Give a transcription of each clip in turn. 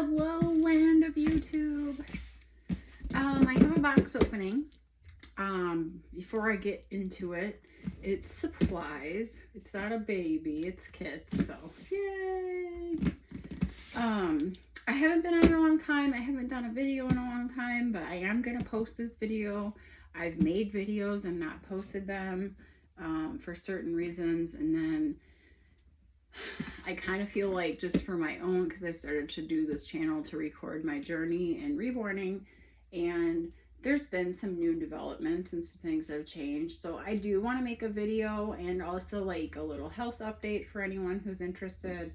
Hello, land of YouTube. I have a box opening. Before I get into it, it's supplies. It's not a baby, it's kits, so yay! I haven't been on in a long time. I haven't done a video in a long time, but I am gonna post this video. I've made videos and not posted them for certain reasons, and then I kind of feel like just for my own, because I started to do this channel to record my journey in reborning, and there's been some new developments and some things have changed. So I do want to make a video and also like a little health update for anyone who's interested.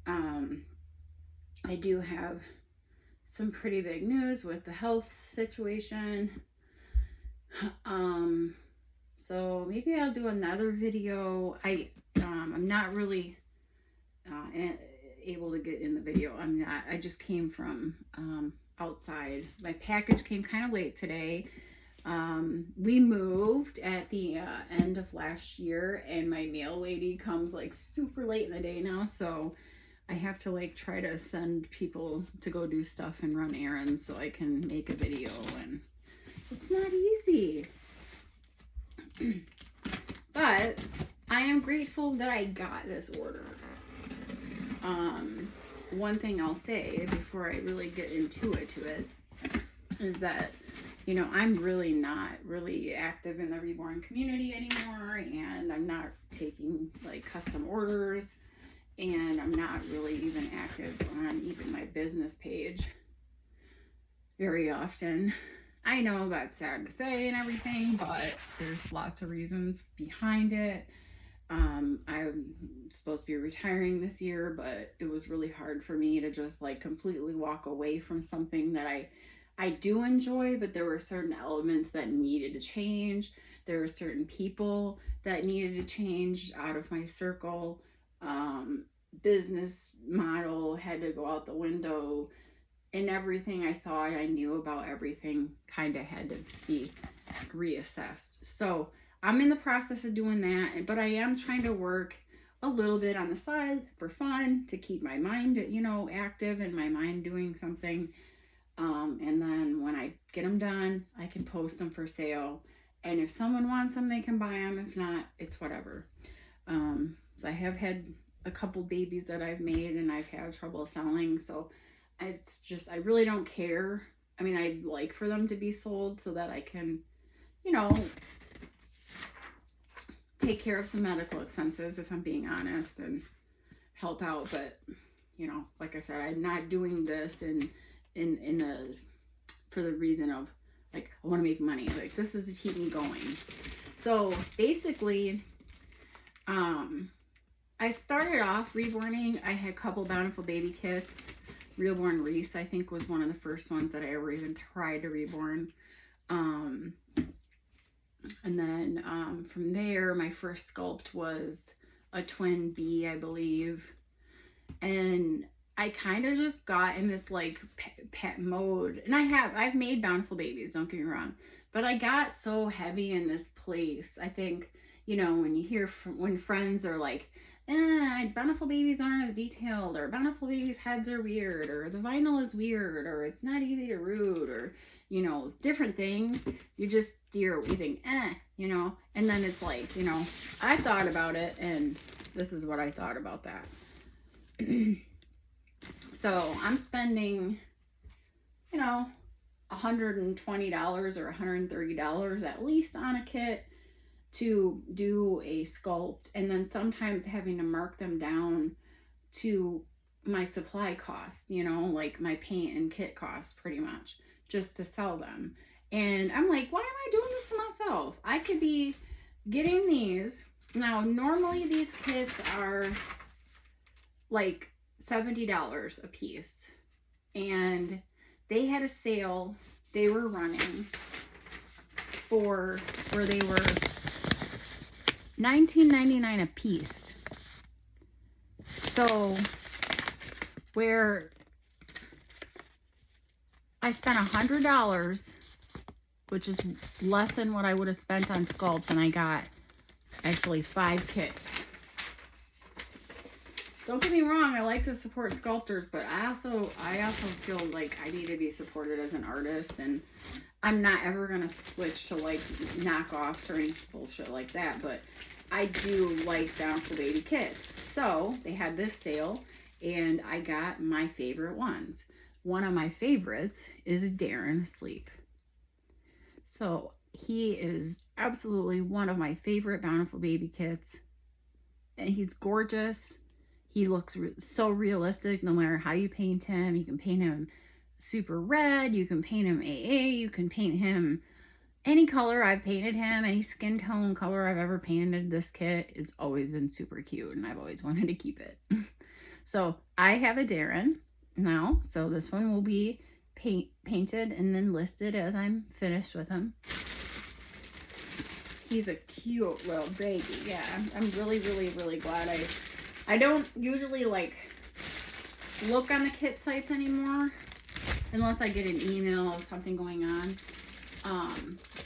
I do have some pretty big news with the health situation. So maybe I'll do another video. I'm not really able to get in the video. I just came from outside. My package came kind of late today. We moved at the end of last year, and my mail lady comes like super late in the day now, so I have to like try to send people to go do stuff and run errands so I can make a video, and it's not easy. But I am grateful that I got this order. One thing I'll say before I really get into it is that, you know, I'm really not really active in the reborn community anymore, and I'm not taking like custom orders, and I'm not really even active on even my business page very often. I know that's sad to say and everything, but there's lots of reasons behind it. I'm supposed to be retiring this year, but it was really hard for me to just like completely walk away from something that I do enjoy, but there were certain elements that needed to change. There were certain people that needed to change out of my circle. Business model had to go out the window, and everything I thought I knew about everything kind of had to be reassessed. So I'm in the process of doing that, but I am trying to work a little bit on the side for fun to keep my mind, you know, active and my mind doing something. And then when I get them done, I can post them for sale. And if someone wants them, they can buy them. If not, it's whatever. So I have had a couple babies that I've made and I've had trouble selling. So it's just, I really don't care. I mean, I'd like for them to be sold so that I can, you know, take care of some medical expenses, if I'm being honest, and help out. But, you know, like I said, I'm not doing this for the reason of like, I want to make money. Like, this is to keep me going. So basically, I started off reborning. I had a couple Bountiful Baby kits. Reborn Reese, I think, was one of the first ones that I ever even tried to reborn. And then from there, my first sculpt was a twin bee, I believe. And I kind of just got in this like pet mode. And I've made Bountiful Babies, don't get me wrong. But I got so heavy in this place. I think, you know, when you hear when friends are like, Bountiful Babies aren't as detailed, or Bountiful Babies' heads are weird, or the vinyl is weird, or it's not easy to root, or, you know, different things, you think, you know, and then it's like, you know, I thought about it, and this is what I thought about that. So I'm spending, you know, $120 or $130 at least on a kit to do a sculpt, and then sometimes having to mark them down to my supply cost, you know, like my paint and kit cost pretty much, just to sell them. And I'm like, why am I doing this to myself? I could be getting these. Now, normally these kits are like $70 a piece, and they had a sale they were running for where they were $19.99 a piece. So where I spent $100, which is less than what I would have spent on sculpts, and I got actually 5 kits. Don't get me wrong, I like to support sculptors, but I also feel like I need to be supported as an artist, and I'm not ever gonna switch to like knockoffs or any bullshit like that, but I do like Bountiful Baby kits. So they had this sale and I got my favorite ones. One of my favorites is Darren Asleep. So he is absolutely one of my favorite Bountiful Baby kits. And he's gorgeous. He looks so realistic no matter how you paint him. You can paint him super red, you can paint him AA, you can paint him any color I've painted him, any skin tone color I've ever painted this kit. It's always been super cute and I've always wanted to keep it. So I have a Darren now, so this one will be painted and then listed as I'm finished with him. He's a cute little baby. Yeah, I'm really, really, really glad I don't usually like look on the kit sites anymore unless I get an email of something going on.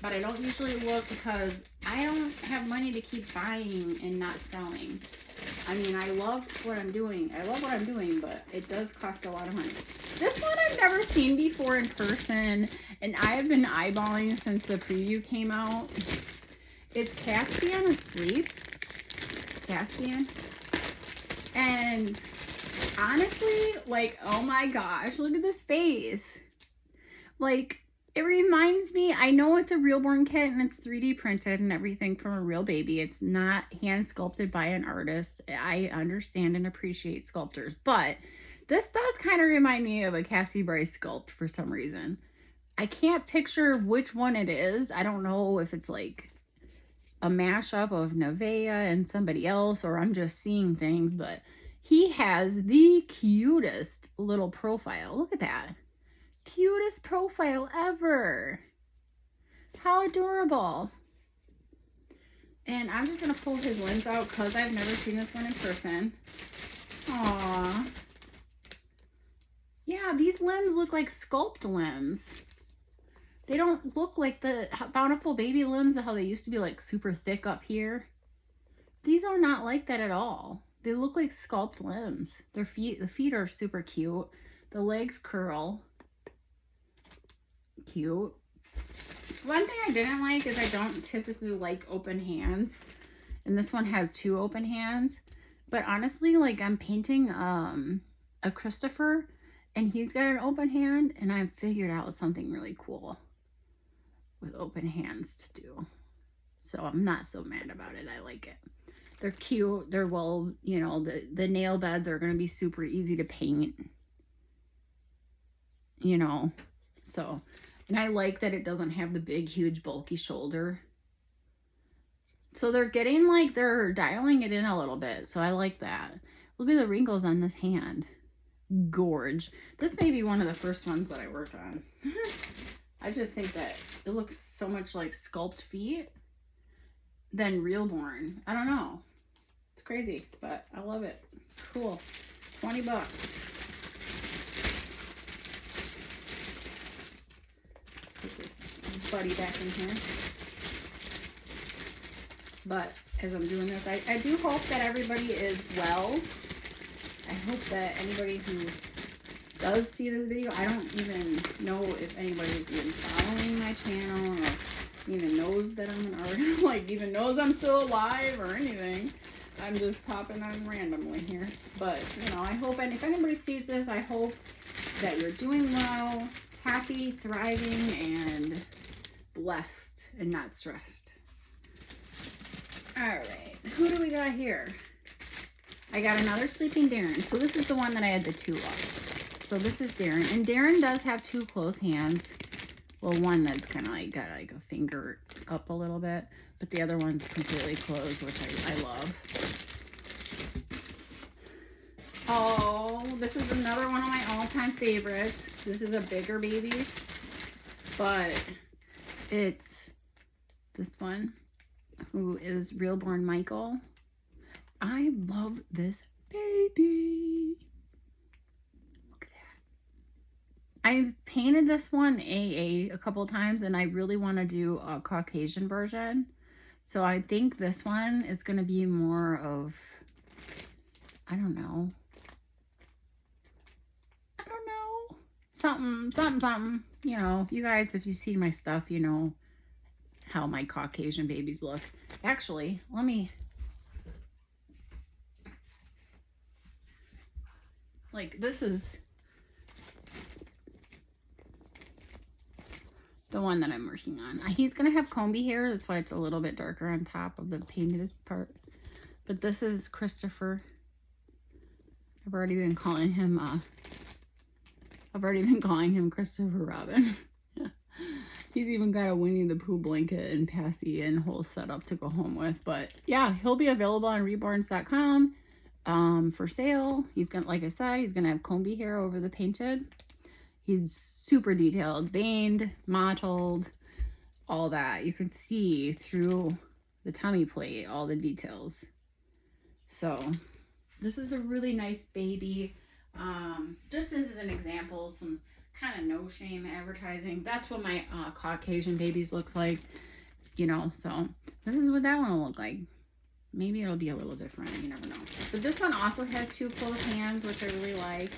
But I don't usually look because I don't have money to keep buying and not selling. I mean, I love what I'm doing. But it does cost a lot of money. This one I've never seen before in person, and I have been eyeballing since the preview came out. It's Caspian Asleep. Caspian. And honestly, like, oh my gosh, look at this face. Like, it reminds me, I know it's a real-born kit and it's 3D printed and everything from a real baby. It's not hand-sculpted by an artist. I understand and appreciate sculptors, but this does kind of remind me of a Cassie Bryce sculpt for some reason. I can't picture which one it is. I don't know if it's like a mashup of Nevaeh and somebody else, or I'm just seeing things, but he has the cutest little profile. Look at that. Cutest profile ever. How adorable. And I'm just going to pull his limbs out because I've never seen this one in person. Aww. Yeah, these limbs look like sculpt limbs. They don't look like the Bountiful Baby limbs, how they used to be like super thick up here. These are not like that at all. They look like sculpt limbs. The feet are super cute. The legs curl. Cute. One thing I didn't like is I don't typically like open hands, and this one has 2 open hands, but honestly, like, I'm painting a Christopher and he's got an open hand, and I've figured out something really cool with open hands to do, so I'm not so mad about it. I like it. They're cute. They're well, you know, the nail beds are going to be super easy to paint, you know, so. And I like that it doesn't have the big, huge, bulky shoulder. So they're getting like, they're dialing it in a little bit. So I like that. Look at the wrinkles on this hand. Gorge. This may be one of the first ones that I worked on. I just think that it looks so much like sculpt feet than real born. I don't know. It's crazy, but I love it. Cool. 20 bucks. Put this buddy back in here. But as I'm doing this, I do hope that everybody is well. I hope that anybody who does see this video, I don't even know if anybody's even following my channel or even knows that I'm an artist, like even knows I'm still alive or anything. I'm just popping on randomly here. But, you know, I hope, and if anybody sees this, I hope that you're doing well, happy, thriving, and blessed and not stressed. All right, who do we got here? I got another Sleeping Darren. So this is the one that I had the 2 of. So this is Darren, and Darren does have 2 closed hands. Well, one that's kind of like got like a finger up a little bit, but the other one's completely closed, which I love. Oh, this is another one of my all-time favorites. This is a bigger baby, but it's this one, who is Realborn Michael. I love this baby. Look at that. I've painted this one AA a couple times, and I really want to do a Caucasian version. So I think this one is going to be more of I don't know. Something. You know, you guys, if you see my stuff, you know how my Caucasian babies look. Actually, let me, like, this is the one that I'm working on. He's gonna have comby hair, that's why it's a little bit darker on top of the painted part. But this is Christopher. I've already been calling him Christopher Robin. He's even got a Winnie the Pooh blanket and passy and whole setup to go home with. But yeah, he'll be available on reborns.com for sale. He's gonna, like I said, he's gonna have comby hair over the painted. He's super detailed, veined, mottled, all that. You can see through the tummy plate all the details. So this is a really nice baby. Just as an example, some kind of no shame advertising. That's what my Caucasian babies looks like, you know. So this is what that one will look like. Maybe it'll be a little different, you never know. But this one also has 2 closed hands, which I really like,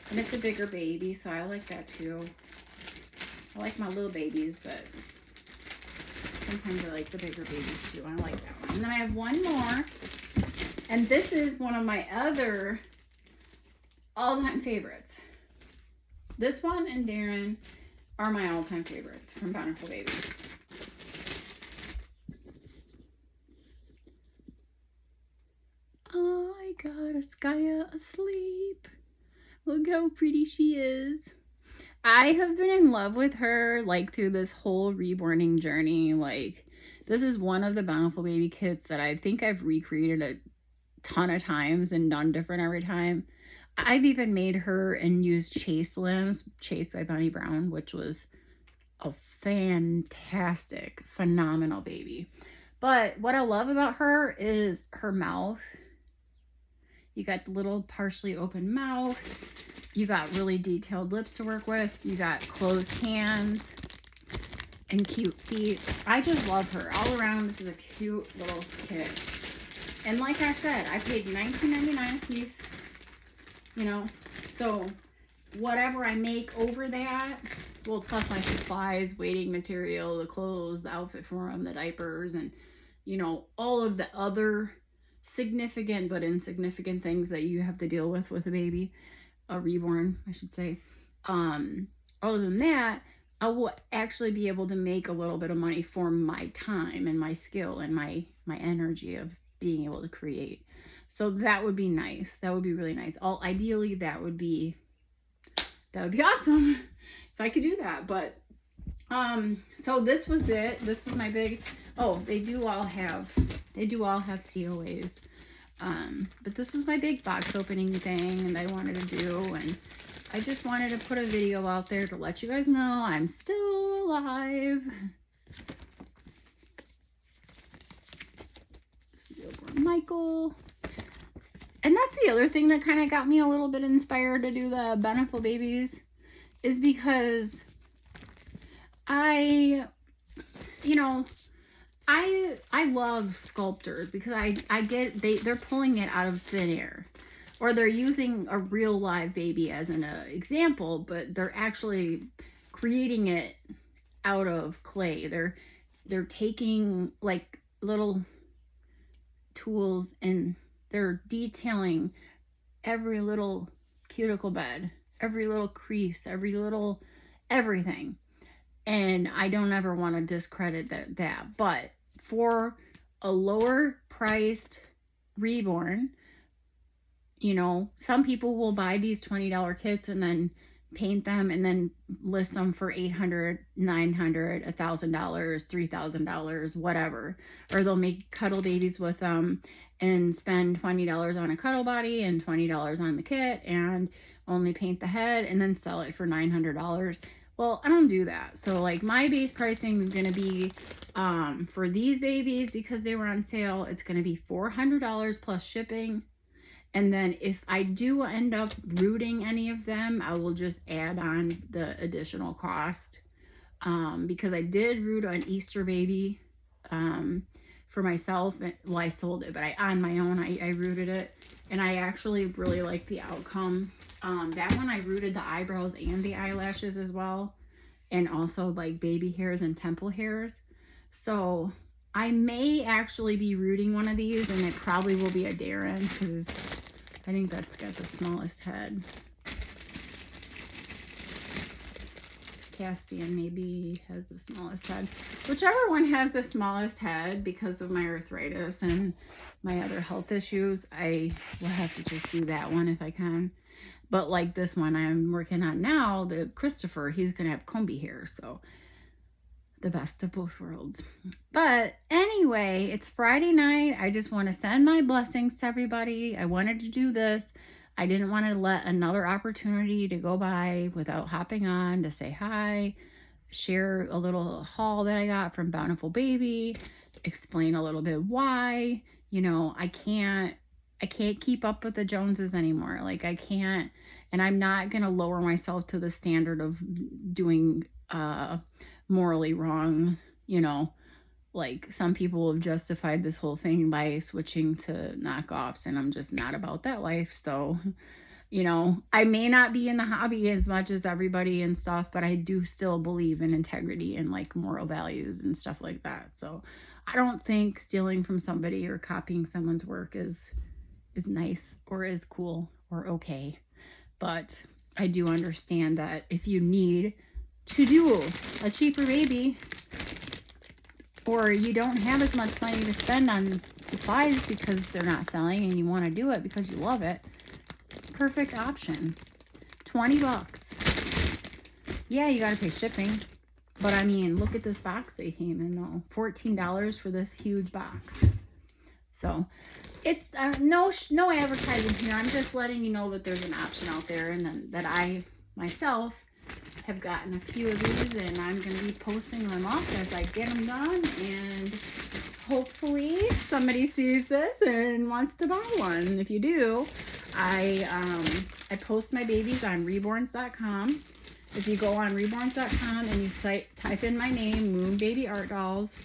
and it's a bigger baby, so I like that too. I like my little babies, but sometimes I like the bigger babies too. I like that one. And then I have one more, and this is one of my other all-time favorites. This one and Darren are my all-time favorites from Bountiful Baby. I got Askaya asleep. Look how pretty she is. I have been in love with her like through this whole reborning journey. Like, this is one of the Bountiful Baby kits that I think I've recreated a ton of times and done different every time. I've even made her and used Chase limbs, Chase by Bonnie Brown, which was a fantastic, phenomenal baby. But what I love about her is her mouth. You got the little partially open mouth. You got really detailed lips to work with. You got closed hands and cute feet. I just love her. All around, this is a cute little kit. And like I said, I paid $19.99 a piece. You know, so whatever I make over that, well, plus my supplies, waiting material, the clothes, the outfit for them, the diapers, and, you know, all of the other significant but insignificant things that you have to deal with a baby, a reborn, I should say. Other than that, I will actually be able to make a little bit of money for my time and my skill and my energy of being able to create. So that would be nice. That would be really nice. Ideally, that would be awesome if I could do that. But so this was it. This was my big. Oh, they do all have COAs. But this was my big box opening thing, and I wanted to do, and I just wanted to put a video out there to let you guys know I'm still alive. This is over Michael. And that's the other thing that kind of got me a little bit inspired to do the Bountiful Babies, is because I love sculptors, because I get they're pulling it out of thin air, or they're using a real live baby as an example, but they're actually creating it out of clay. They're taking like little tools and they're detailing every little cuticle bed, every little crease, every little everything. And I don't ever want to discredit that. But for a lower priced reborn, you know, some people will buy these $20 kits and then paint them and then list them for $800, $900, $1,000, $3,000, whatever. Or they'll make cuddle babies with them and spend $20 on a cuddle body and $20 on the kit and only paint the head and then sell it for $900. Well, I don't do that. So like my base pricing is going to be for these babies, because they were on sale, it's going to be $400 plus shipping. And then if I do end up rooting any of them, I will just add on the additional cost. Because I did root an Easter baby for myself. Well, I sold it, but on my own, I rooted it. and I actually really like the outcome. That one I rooted the eyebrows and the eyelashes as well, and also like baby hairs and temple hairs. So I may actually be rooting one of these, and it probably will be a Darren because I think that's got the smallest head. Caspian maybe has the smallest head. Whichever one has the smallest head, because of my arthritis and my other health issues, I will have to just do that one if I can. But like this one I'm working on now, the Christopher, he's gonna have comby hair, so the best of both worlds. But anyway, it's Friday night. I just want to send my blessings to everybody. I wanted to do this. I didn't want to let another opportunity to go by without hopping on to say hi, share a little haul that I got from Bountiful Baby, explain a little bit why. You know, I can't keep up with the Joneses anymore. Like I can't, and I'm not going to lower myself to the standard of doing morally wrong, you know. Like some people have justified this whole thing by switching to knockoffs, and I'm just not about that life. So, you know, I may not be in the hobby as much as everybody and stuff, but I do still believe in integrity and like moral values and stuff like that. So I don't think stealing from somebody or copying someone's work is nice or is cool or okay. But I do understand that if you need to do a cheaper baby, or you don't have as much money to spend on supplies because they're not selling and you want to do it because you love it, perfect option. 20 bucks. Yeah, you got to pay shipping. But I mean, look at this box they came in though. $14 for this huge box. So it's no advertising here. I'm just letting you know that there's an option out there, and then that I myself have gotten a few of these, and I'm going to be posting them up as I get them done, and hopefully somebody sees this and wants to buy one. If you do, I post my babies on reborns.com. If you go on reborns.com and you type in my name, Moon Baby Art Dolls,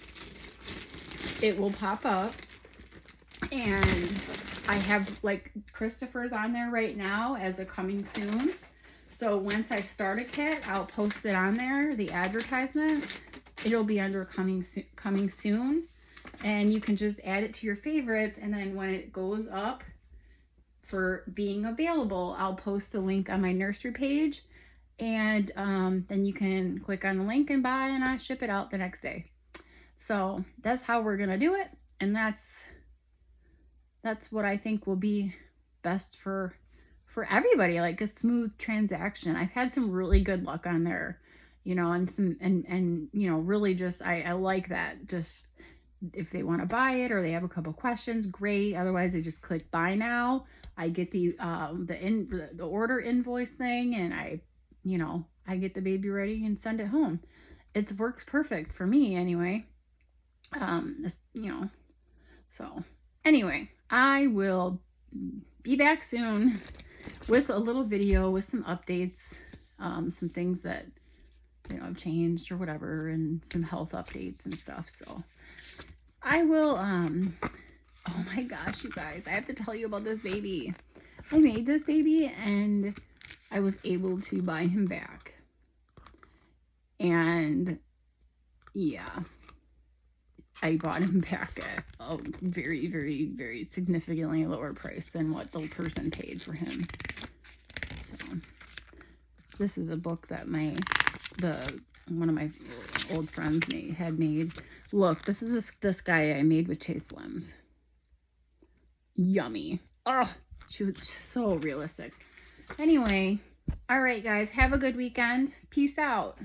it will pop up, and I have like Christopher's on there right now as a coming soon. So once I start a kit, I'll post it on there, the advertisement. It'll be under coming soon. And you can just add it to your favorites. And then when it goes up for being available, I'll post the link on my nursery page. And then you can click on the link and buy, and I ship it out the next day. So that's how we're going to do it. And that's what I think will be best for everybody, like a smooth transaction. I've had some really good luck on there, you know, and you know, really just, I like that. Just if they want to buy it or they have a couple questions, great. Otherwise they just click buy now. I get the order invoice thing, and I get the baby ready and send it home. It works perfect for me anyway. So anyway, I will be back soon with a little video with some updates, some things that, you know, have changed or whatever, and some health updates and stuff. So I will, oh my gosh, you guys, I have to tell you about this baby. I made this baby and I was able to buy him back. And yeah, I bought him back at a very, very, very significantly lower price than what the person paid for him. So this is a book that one of my old friends had made. Look, this is this guy I made with Chase Limbs. Yummy. Oh, she was so realistic. Anyway, all right, guys, have a good weekend. Peace out.